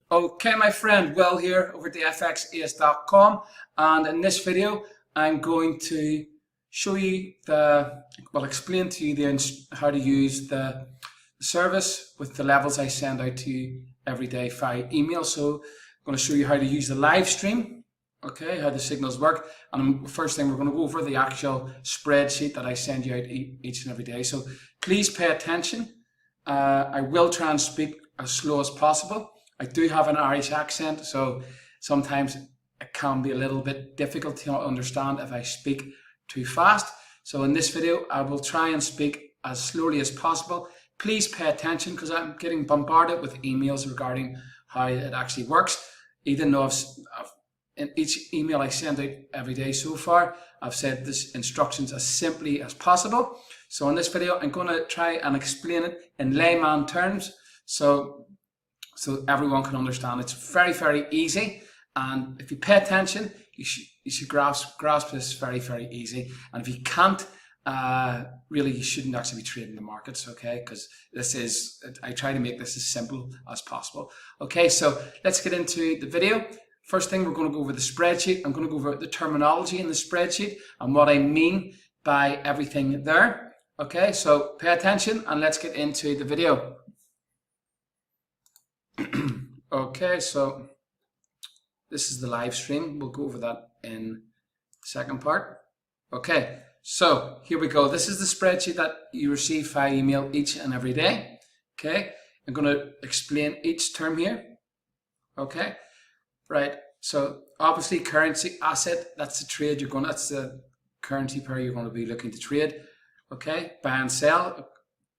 Okay, my friend, Will here over at the FXAce.com, and in this video I'm going to show you explain to you how to use the service with the levels I send out to you every day via email. So I'm going to show you how to use the live stream, okay, how the signals work, and first thing we're going to go over the actual spreadsheet that I send you out each and every day. So please pay attention. I will try and speak as slow as possible. I do have an Irish accent, so sometimes it can be a little bit difficult to understand if I speak too fast. So in this video, I will try and speak as slowly as possible. Please pay attention because I'm getting bombarded with emails regarding how it actually works. Even though in each email I send out every day so far, I've said this instructions as simply as possible. So in this video, I'm going to try and explain it in layman terms so everyone can understand. It's very, very easy, and if you pay attention, you should grasp this very, very easy. And if you can't, really, you shouldn't actually be trading the markets, okay? Because I try to make this as simple as possible. Okay, so let's get into the video. First thing, we're going to go over the spreadsheet. I'm going to go over the terminology in the spreadsheet and what I mean by everything there. Okay, so pay attention and let's get into the video. Okay, so this is the live stream. We'll go over that in the second part. Okay, so here we go. This is the spreadsheet that you receive via email each and every day. Okay, I'm going to explain each term here. Okay, right. So obviously currency asset, that's the trade that's the currency pair you're going to be looking to trade. Okay, buy and sell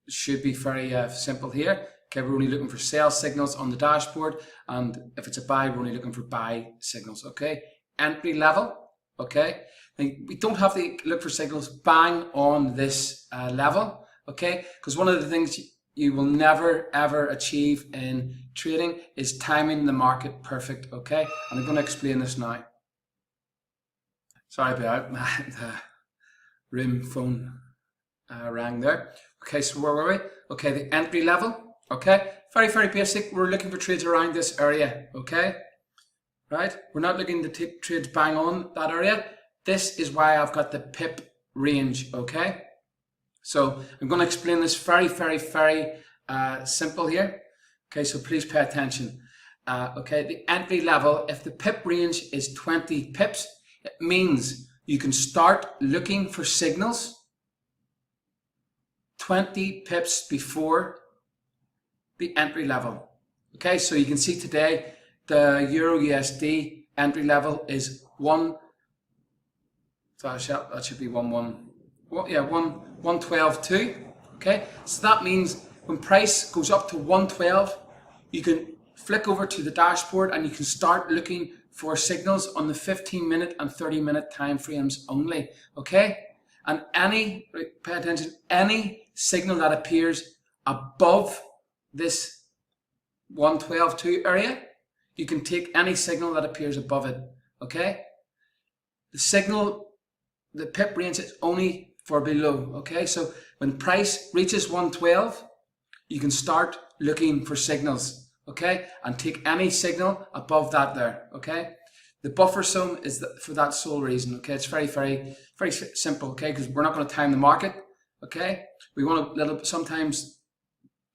should be very simple here. Okay, we're only looking for sell signals on the dashboard, and if it's a buy, we're only looking for buy signals. Okay, entry level. Okay, now, we don't have to look for signals bang on this level. Okay, because one of the things you will never ever achieve in trading is timing the market perfect. Okay, and I'm going to explain this now. Sorry about the room phone rang there. Okay, so where were we? Okay, the entry level. Okay, very, very basic. We're looking for trades around this area. Okay, right? We're not looking to take trades bang on that area. This is why I've got the pip range. Okay, so I'm going to explain this very, very, very simple here. Okay, so please pay attention. Okay, the entry level, if the pip range is 20 pips, it means you can start looking for signals 20 pips before the entry level. Okay, so you can see today the Euro USD entry level is 112.2. Okay, so that means when price goes up to 112, you can flick over to the dashboard and you can start looking for signals on the 15-minute and 30-minute time frames only. Okay, and pay attention, any signal that appears above this 112.2 area, you can take any signal that appears above it. Okay, the pip range is only for below. Okay, so when price reaches 112, you can start looking for signals. Okay, and take any signal above that there. Okay, the buffer zone is for that sole reason. Okay, it's very, very, very simple. Okay, because we're not going to time the market. Okay, we want sometimes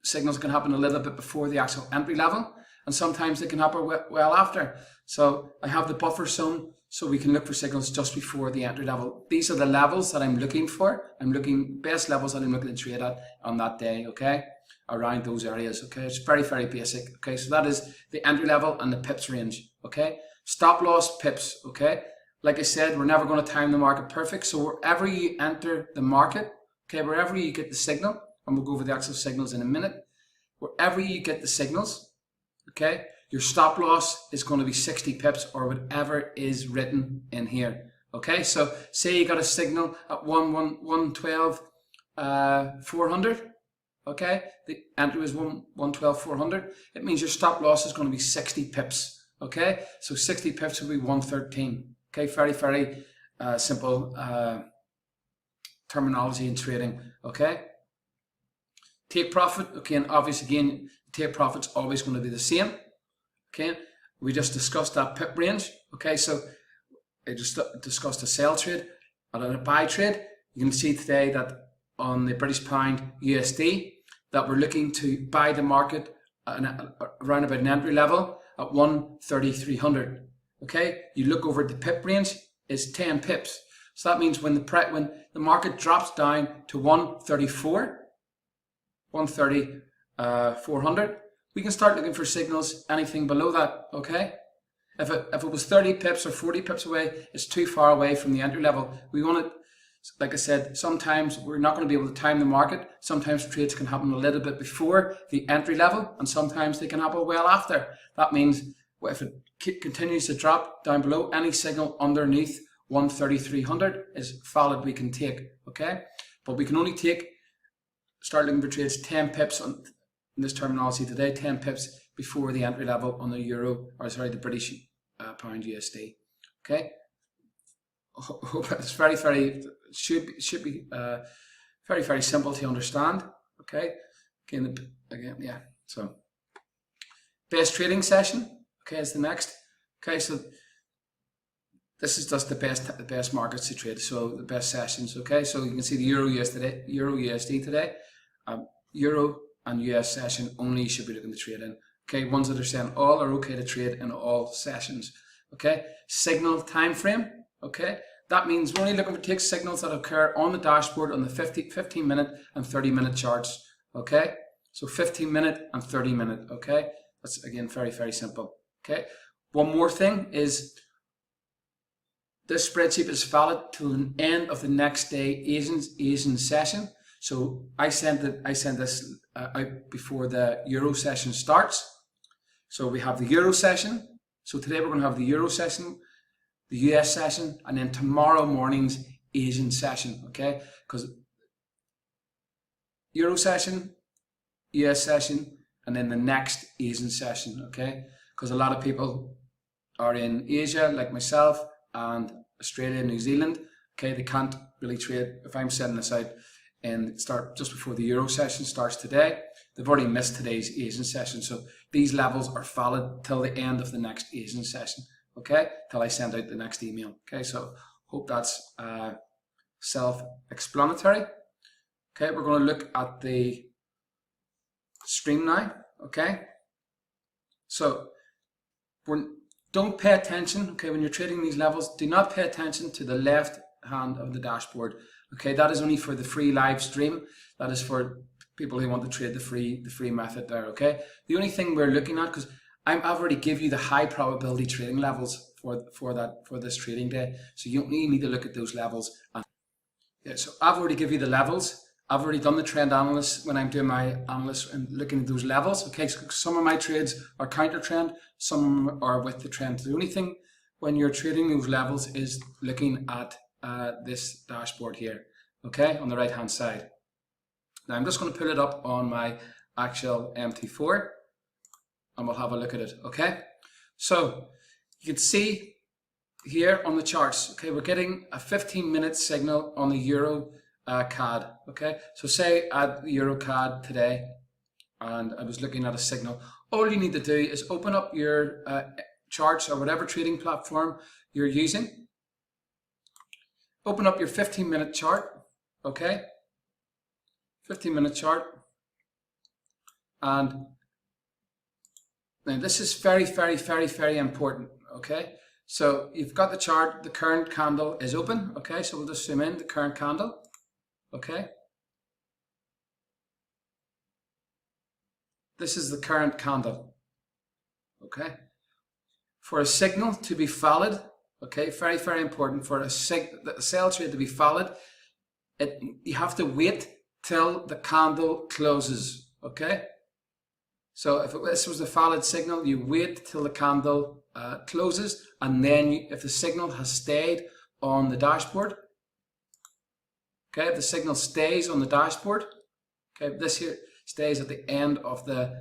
signals can happen a little bit before the actual entry level, and sometimes they can happen well after. So I have the buffer zone so we can look for signals just before the entry level. These are the levels that I'm looking for. Best levels that I'm looking to trade at on that day, okay? Around those areas, okay? It's very, very basic, okay? So that is the entry level and the pips range, okay? Stop loss pips, okay? Like I said, we're never going to time the market perfect. So wherever you enter the market, okay, wherever you get the signal, and we'll go over the actual signals in a minute. Wherever you get the signals, okay, your stop loss is going to be 60 pips or whatever is written in here. Okay, so say you got a signal at 112.400. Okay, the entry was 112.400. It means your stop loss is going to be 60 pips. Okay, so 60 pips will be 113. Okay, very, very simple terminology in trading. Okay. Take profit, okay, and obviously again, take profit's always going to be the same. Okay, we just discussed that pip range. Okay, so I just discussed a sell trade and a buy trade. You can see today that on the British pound USD that we're looking to buy the market around about an entry level at 13300. Okay, you look over the pip range is 10 pips. So that means when the market drops down to 13400, we can start looking for signals anything below that. Okay, if it was 30 pips or 40 pips away, it's too far away from the entry level. We want it, like I said, sometimes we're not going to be able to time the market. Sometimes trades can happen a little bit before the entry level, and sometimes they can happen well after. That means if it continues to drop down below, any signal underneath 13300 is valid, we can take. Okay, but we can only start looking for trades 10 pips on in this terminology today, 10 pips before the entry level on the British pound USD. Okay, hope it's should be very simple to understand. Okay, again, yeah. So best trading session. Okay, is the next. Okay, so this is just the best markets to trade. So the best sessions. Okay, so you can see the Euro USD today. Euro and US session only should be looking to trade in. Okay, ones that are saying all are okay to trade in all sessions. Okay, signal time frame. Okay, that means we're only looking to take signals that occur on the dashboard on the 15 minute and 30 minute charts. Okay, so 15 minute and 30 minute. Okay, that's again very simple. Okay, one more thing is this spreadsheet is valid till the end of the next day Asian session. So I send this out before the Euro session starts. So we have the Euro session. So today we're going to have the Euro session, the US session, and then tomorrow morning's Asian session. Okay, because Euro session, US session, and then the next Asian session. Okay, because a lot of people are in Asia, like myself, and Australia, New Zealand. Okay, they can't really trade. If I'm sending this out and start just before the Euro session starts today, they've already missed today's Asian session. So these levels are valid till the end of the next Asian session. Okay, till I send out the next email. Okay, so hope that's self-explanatory. Okay, we're going to look at the stream now. Okay, so don't pay attention. Okay, when you're trading these levels, do not pay attention to the left hand of the dashboard. Okay, that is only for the free live stream. That is for people who want to trade the free method there. Okay, the only thing we're looking at, because I've already give you the high probability trading levels for this trading day, so you only need to look at those levels. And yeah, so I've already give you the levels. I've already done the trend analysis when I'm doing my analysis and looking at those levels. Okay, so some of my trades are counter trend, some are with the trend. The only thing when you're trading those levels is looking at this dashboard here, okay, on the right hand side. Now I'm just going to pull it up on my actual MT4 and we'll have a look at it. Okay, so you can see here on the charts, okay, we're getting a 15-minute signal on the Euro CAD. Okay, so say at the Euro CAD today and I was looking at a signal, all you need to do is open up your charts or whatever trading platform you're using. Open up your 15-minute chart, okay? 15-minute chart. And now this is very important, okay? So you've got the chart, the current candle is open, okay? So we'll just zoom in, the current candle, okay? This is the current candle, okay? For a signal to be valid, okay, very important, for a sell trade to be valid, you have to wait till the candle closes, okay? So if this was a valid signal, you wait till the candle closes, and then if the signal has stayed on the dashboard, okay, if the signal stays on the dashboard, okay, this here stays at the end of the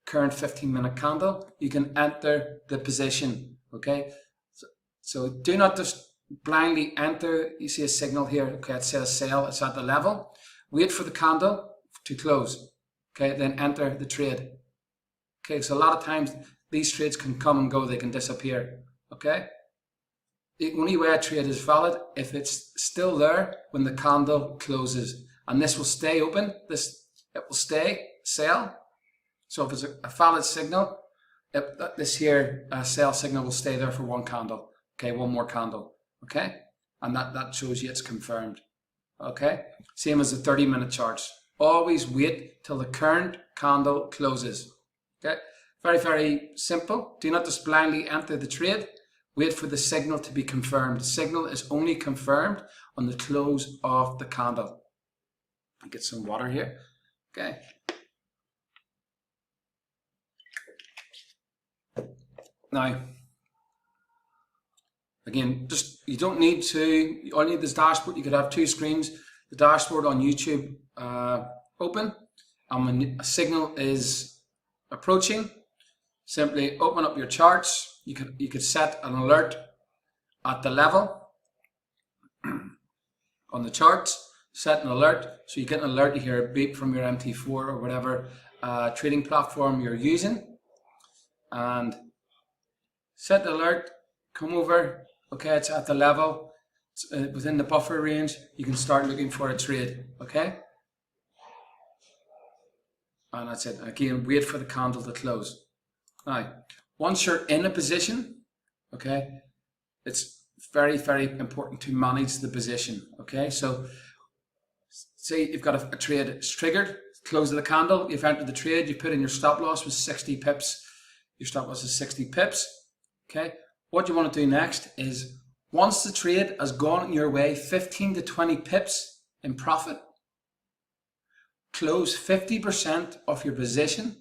current 15-minute candle, you can enter the position, okay? So do not just blindly enter. You see a signal here, okay, it says sell, it's at the level. Wait for the candle to close, okay, then enter the trade. Okay, so a lot of times these trades can come and go, they can disappear, okay? The only way a trade is valid if it's still there when the candle closes, and this will stay open, it will stay sell. So if it's a valid signal, this here sell signal will stay there for one candle, okay, one more candle, okay, and that shows you it's confirmed, okay. Same as the 30-minute charts. Always wait till the current candle closes, okay. Very, very simple. Do not just blindly enter the trade. Wait for the signal to be confirmed. The signal is only confirmed on the close of the candle. I'll get some water here, okay. Now, again, just you don't need to, you only need this dashboard. You could have two screens, the dashboard on YouTube open, and when a signal is approaching, simply open up your charts. You could set an alert at the level on the charts, set an alert, so you get an alert, you hear a beep from your MT4 or whatever trading platform you're using, and set the alert, come over, okay, it's at the level, it's within the buffer range, you can start looking for a trade, okay? And that's it. Again, wait for the candle to close. Now, once you're in a position, okay, it's very, very important to manage the position, okay? So, say you've got a trade, it's triggered, close of the candle, you've entered the trade, you put in your stop loss with 60 pips, your stop loss is 60 pips. Okay, what you want to do next is, once the trade has gone your way 15 to 20 pips in profit, close 50% of your position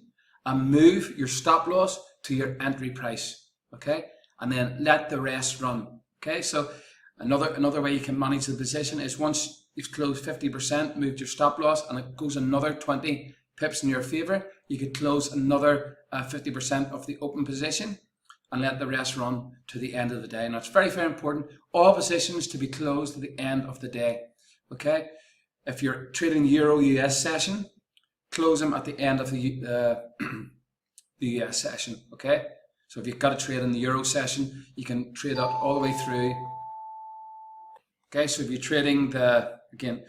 and move your stop loss to your entry price, okay, and then let the rest run, okay. So another way you can manage the position is, once you've closed 50%, moved your stop loss, and it goes another 20 pips in your favor, you could close another 50% of the open position and let the rest run to the end of the day. And that's very, very important. All positions to be closed at the end of the day, okay? If you're trading Euro-US session, close them at the end of the US session, okay? So if you've got a trade in the Euro session, you can trade that all the way through. Okay, so if you're trading again,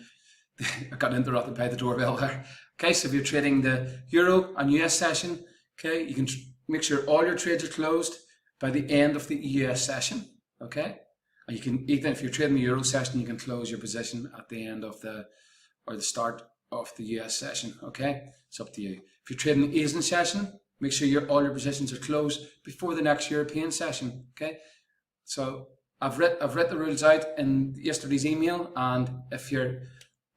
I got interrupted by the doorbell there. Okay, so if you're trading the Euro and US session, okay, you can make sure all your trades are closed by the end of the US session, okay? And you can, even if you're trading the Euro session, you can close your position at the end of the start of the US session, okay? It's up to you. If you're trading the Asian session, make sure all your positions are closed before the next European session, okay? So I've read the rules out in yesterday's email, and if you're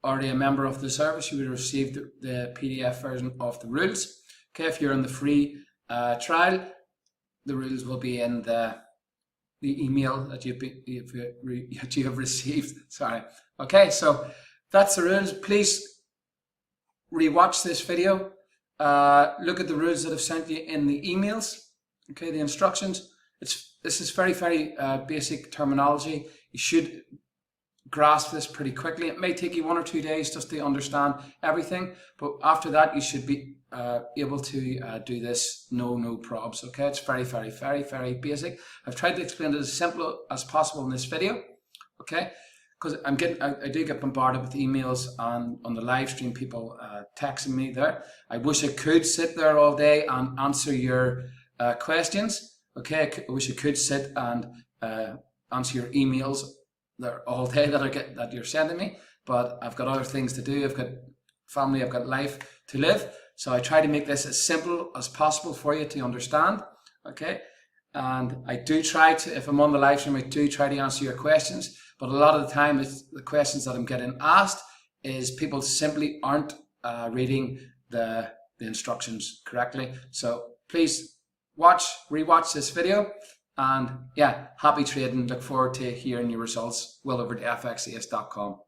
already a member of the service, you would have received the PDF version of the rules. Okay, if you're in the free trial, the rules will be in the email that you have received. Sorry. Okay, so that's the rules. Please rewatch this video. Look at the rules that I've sent you in the emails. Okay, the instructions. This is very, very basic terminology. You should grasp this pretty quickly. It may take you 1 or 2 days just to understand everything, but after that you should be able to do this no probs. Okay, it's very, very, very, very basic. I've tried to explain it as simple as possible in this video. Okay, because I do get bombarded with emails and on the live stream, people texting me there. I wish I could sit there all day and answer your questions. Okay, I wish I could sit and answer your emails there all day that you're sending me, but I've got other things to do. I've got family, I've got life to live. So I try to make this as simple as possible for you to understand. Okay, and I do try to, if I'm on the live stream, I do try to answer your questions, but a lot of the time it's the questions that I'm getting asked is people simply aren't reading the instructions correctly. So please rewatch this video, and yeah, happy trading. Look forward to hearing your results. Will over to fxace.com.